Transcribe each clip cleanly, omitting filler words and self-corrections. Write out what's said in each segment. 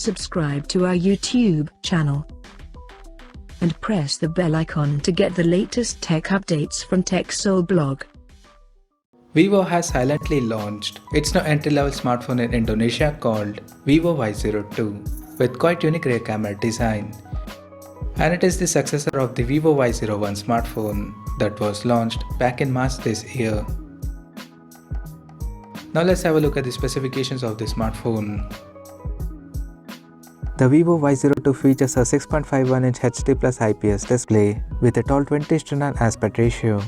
subscribe to our YouTube channel and press the bell icon to get the latest tech updates from TechSole blog. Vivo has silently launched its new entry-level smartphone in Indonesia called Vivo Y02 with quite unique rear camera design. And it is the successor of the Vivo Y01 smartphone that was launched back in March this year. Now let's have a look at the specifications of the smartphone. The Vivo Y02 features a 6.51-inch HD plus IPS display with a tall 20:9 aspect ratio.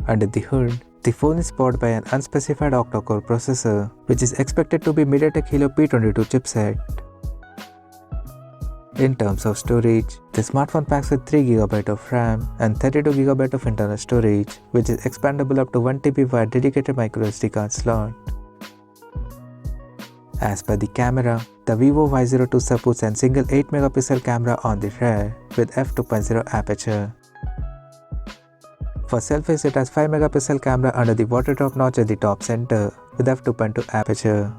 Under the hood, the phone is powered by an unspecified octa-core processor, which is expected to be MediaTek Helio P22 chipset. In terms of storage, the smartphone packs with 3GB of RAM and 32GB of internal storage, which is expandable up to 1TB via dedicated microSD card slot. As per the camera, the Vivo Y02 supports a single 8MP camera on the rear with f2.0 aperture. For selfies, it has 5MP camera under the water drop notch at the top center with f2.2 aperture.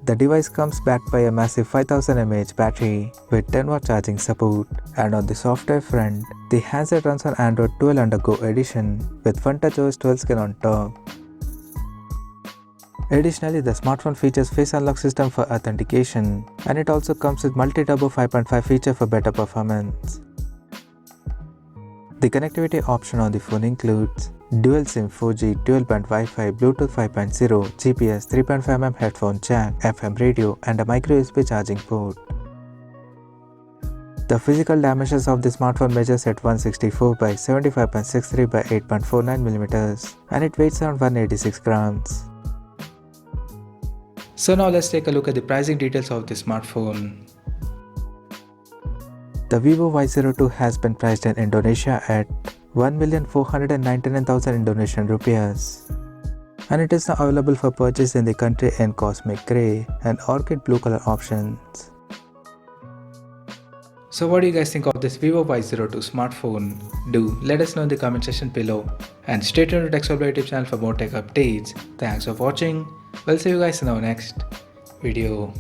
The device comes backed by a massive 5000 mAh battery with 10W charging support, and on the software front, the handset runs on Android 12 under Go edition with FunTouch OS 12 skin on top. Additionally, the smartphone features face unlock system for authentication, and it also comes with multi-turbo 5.5 feature for better performance. The connectivity option on the phone includes dual SIM 4G, dual-band Wi-Fi, Bluetooth 5.0, GPS, 3.5mm headphone jack, FM radio, and a micro USB charging port. The physical dimensions of the smartphone measures at 164 by 75.63 by 8.49mm, and it weighs around 186 grams. So now let's take a look at the pricing details of the smartphone. The Vivo Y02 has been priced in Indonesia at 1,499,000 Indonesian rupiahs, and it is now available for purchase in the country in cosmic grey and orchid blue color options. So what do you guys think of this Vivo Y02 smartphone? Do let us know in the comment section below, and stay tuned to TechSole YouTube channel for more tech updates. Thanks for watching. We'll see you guys in our next video.